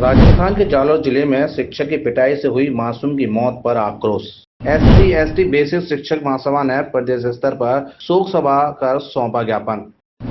राजस्थान के जालौर जिले में शिक्षक की पिटाई से हुई मासूम की मौत पर आक्रोश। SC/ST बेसिक शिक्षक महासभा ने प्रदेश स्तर पर शोक सभा कर सौंपा ज्ञापन।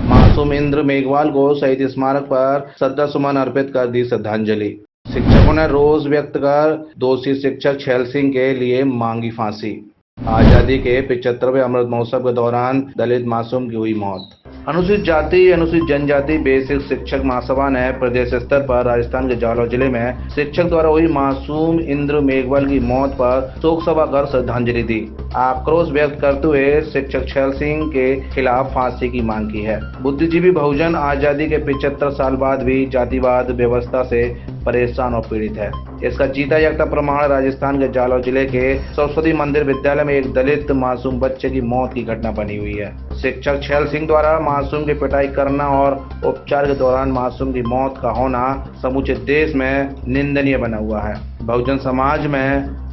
मासूम इंद्र मेघवाल को शहीद स्मारक पर श्रद्धासुमन अर्पित कर दी श्रद्धांजलि। शिक्षकों ने रोष व्यक्त कर दोषी शिक्षक छैल सिंह के लिए मांगी फांसी। आजादी के 75वें अमृत महोत्सव के दौरान दलित मासूम की हुई मौत। अनुसूचित जाति अनुसूचित जनजाति बेसिक शिक्षक महासभा ने प्रदेश स्तर पर राजस्थान के जालौर जिले में शिक्षक द्वारा हुई मासूम इंद्र मेघवाल की मौत पर शोक सभा कर श्रद्धांजलि दी। आक्रोश व्यक्त करते हुए शिक्षक छैल सिंह के खिलाफ फांसी की मांग की है। बुद्धिजीवी बहुजन आजादी के 75 साल बाद भी जातिवाद व्यवस्था से परेशान और पीड़ित है। इसका जीता जागता प्रमाण राजस्थान के जालौर जिले के सरस्वती मंदिर विद्यालय में एक दलित मासूम बच्चे की मौत की घटना बनी हुई है। शिक्षक छैल सिंह द्वारा मासूम की पिटाई करना और उपचार के दौरान मासूम की मौत का होना समूचे देश में निंदनीय बना हुआ है। बहुजन समाज में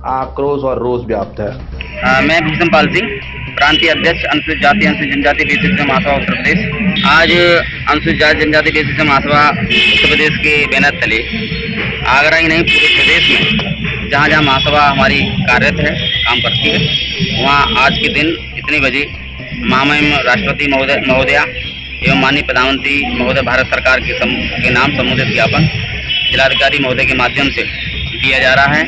आक्रोश और रोष व्याप्त है। मैं भीषम पाल सिंह, प्रांतीय अध्यक्ष अनुसूचित जाति अनुसूचित जनजाति बेसिक शिक्षक महासभा उत्तर प्रदेश। आज अनुसूचित जाति जनजाति बेसिक शिक्षक महासभा उत्तर प्रदेश के बैनर तले आगरा ही नहीं पूरे प्रदेश में जहाँ जहाँ महासभा हमारी कार्यरत है, काम करती है, वहाँ आज के दिन इतने बजे महामहिम राष्ट्रपति महोदया एवं माननीय प्रधानमंत्री महोदय भारत सरकार के नाम संबोधित ज्ञापन जिलाधिकारी महोदय के माध्यम से दिया जा रहा है।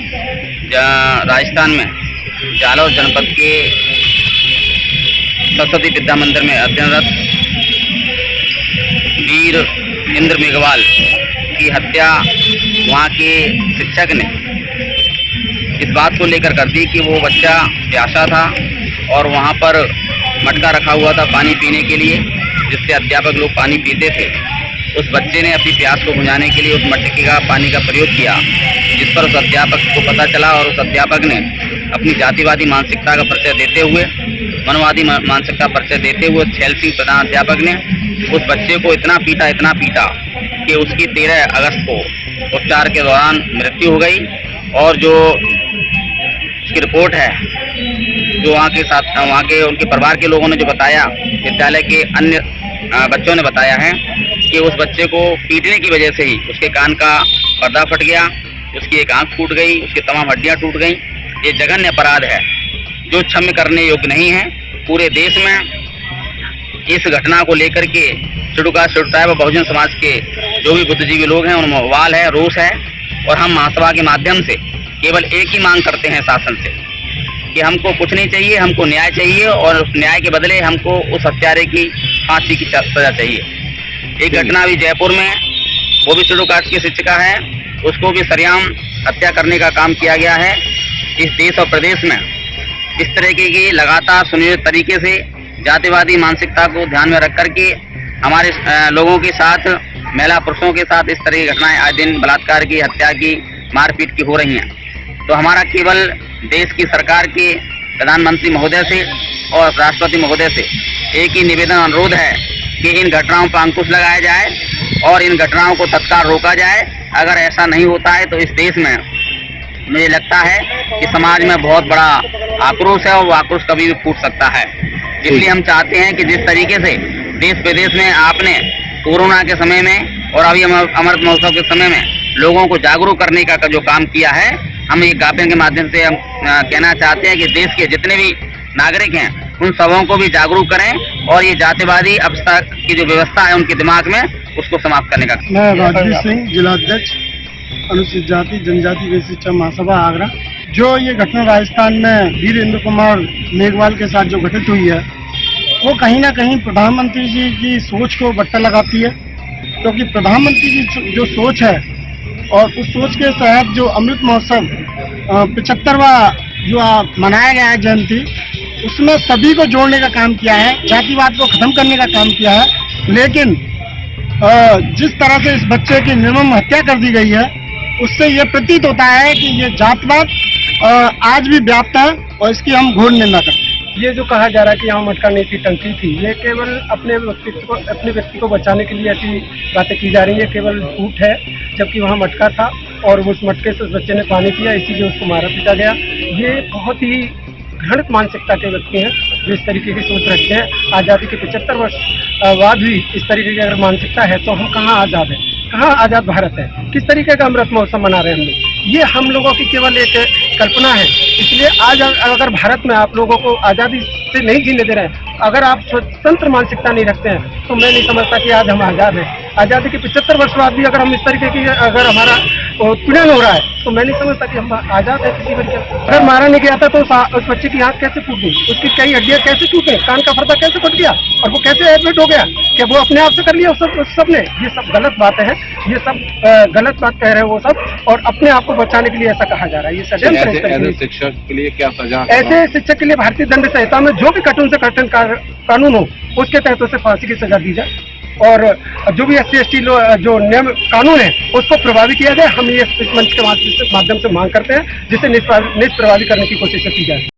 राजस्थान में जालौर जनपद के सरस्वती विद्या मंदिर में अध्ययनरत वीर इंद्र मेघवाल की हत्या वहाँ के शिक्षक ने इस बात को लेकर कर दी कि वो बच्चा प्यासा था और वहाँ पर मटका रखा हुआ था पानी पीने के लिए, जिससे अध्यापक लोग पानी पीते थे। उस बच्चे ने अपनी प्यास को बुझाने के लिए उस मटके का पानी का प्रयोग किया, जिस पर उस अध्यापक को पता चला और उस अध्यापक ने अपनी जातिवादी मानसिकता का परिचय देते हुए, मनवादी मानसिकता परिचय देते हुए छैल सिंह प्रधान अध्यापक ने उस बच्चे को इतना पीटा कि उसकी 13 अगस्त को उपचार के दौरान मृत्यु हो गई। और जो उसकी रिपोर्ट है, जो वहाँ के उनके परिवार के लोगों ने जो बताया, विद्यालय के अन्य बच्चों ने बताया है कि उस बच्चे को पीटने की वजह से ही उसके कान का पर्दा फट गया, उसकी एक आंख फूट गई, उसकी तमाम हड्डियां टूट गई। ये जघन्य अपराध है जो क्षम्य करने योग्य नहीं है। पूरे देश में इस घटना को लेकर के शुरुआत व बहुजन समाज के जो भी बुद्धिजीवी लोग हैं उनमें वाल है, रोष है। और हम महासभा के माध्यम से केवल एक ही मांग करते हैं शासन से कि हमको कुछ नहीं चाहिए, हमको न्याय चाहिए और उस न्याय के बदले हमको उस हत्यारे की फांसी की सजा चाहिए। एक घटना भी जयपुर में, वो भी शेड्यूल कास्ट की शिक्षिका है, उसको भी सरेआम हत्या करने का काम किया गया है। इस देश और प्रदेश में इस तरीके की लगातार सुनियोजित तरीके से जातिवादी मानसिकता को ध्यान में रख करके हमारे लोगों के साथ, महिला पुरुषों के साथ इस तरह की घटनाएं आए दिन बलात्कार की, हत्या की, मारपीट की हो रही हैं। तो हमारा केवल देश की सरकार के प्रधानमंत्री महोदय से और राष्ट्रपति महोदय से एक ही निवेदन अनुरोध है कि इन घटनाओं पर अंकुश लगाया जाए और इन घटनाओं को तत्काल रोका जाए। अगर ऐसा नहीं होता है तो इस देश में मुझे लगता है कि समाज में बहुत बड़ा आक्रोश है और वो आक्रोश कभी भी फूट सकता है। इसलिए हम चाहते हैं कि जिस तरीके से देश प्रदेश में आपने कोरोना के समय में और अभी अमृत महोत्सव के समय में लोगों को जागरूक करने का जो काम किया है, हम ये ज्ञापन के माध्यम से हम कहना चाहते हैं कि देश के जितने भी नागरिक हैं उन सबों को भी जागरूक करें और ये जातिवादी अवस्था की जो व्यवस्था है उनके दिमाग में, उसको समाप्त करने का। मैं राजवीर सिंह, जिलाध्यक्ष अनुसूचित जाति जनजाति बेसिक शिक्षक महासभा आगरा। जो ये घटना राजस्थान में वीर इंद्र कुमार मेघवाल के साथ जो घटित हुई है, वो कहीं ना कहीं प्रधानमंत्री जी की सोच को बट्टा लगाती है, क्योंकि प्रधानमंत्री की जो सोच है और उस सोच के तहत जो अमृत महोत्सव 75वां जो मनाया गया है जयंती, उसमें सभी को जोड़ने का काम किया है, जातिवाद को खत्म करने का काम किया है। लेकिन जिस तरह से इस बच्चे की निर्मम हत्या कर दी गई है, उससे ये प्रतीत होता है कि ये जातिवाद आज भी व्याप्त है और इसकी हम घोर निंदा करते हैं। ये जो कहा जा रहा है कि यहाँ मटका नहीं थी, टंकी थी, ये केवल अपने व्यक्ति को बचाने के लिए ऐसी बातें की जा रही है, केवल झूठ है। जबकि वहाँ मटका था और उस मटके से उस बच्चे ने पानी पिया, इसीलिए उसको मारा पीटा गया। ये बहुत ही घृणित मानसिकता के व्यक्ति हैं जो इस तरीके की सोच रखते हैं। आज़ादी के 75 वर्ष बाद भी इस तरीके की अगर मानसिकता है तो हम कहाँ आज़ाद हैं। कहाँ आज़ाद भारत है, किस तरीके का अमृत महोत्सव मना रहे हैं हम लोग। ये हम लोगों की केवल एक कल्पना है। इसलिए आज अगर भारत में आप लोगों को आज़ादी से नहीं जीने दे रहे हैं, अगर आप स्वतंत्र मानसिकता नहीं रखते हैं, तो मैं नहीं समझता कि आज हम आज़ाद हैं। आज़ादी के 75 वर्ष बाद भी अगर हम इस तरीके की अगर हमारा उत्पीड़न हो रहा है, तो मैं नहीं समझता कि हम आज़ाद है किसी वजह से। अगर मारा नहीं गया था तो उस बच्चे की आँख कैसे फूट गई, उसकी कई हड्डियाँ कैसे टूटे, कान का पर्दा कैसे फट गया, और वो कैसे एडमिट हो गया? क्या वो अपने आप से कर लिया उस सब ने? ये सब गलत बातें हैं, ये सब गलत बात कह रहे हैं वो सब, और अपने आप को बचाने के लिए ऐसा कहा जा रहा है। ये षड्यंत्र है। ऐसे शिक्षक के लिए क्या सजा? ऐसे शिक्षक के लिए भारतीय दंड संहिता में जो भी कठिन से कठिन कानून हो, उसके तहत उसे फांसी की सजा दी जाए, और जो भी SC/ST जो नियम कानून है उसको प्रभावी किया जाए। हम ये इस मंच के माध्यम से मांग करते हैं, जिसे निष्प्रभावी करने की कोशिश की जाए।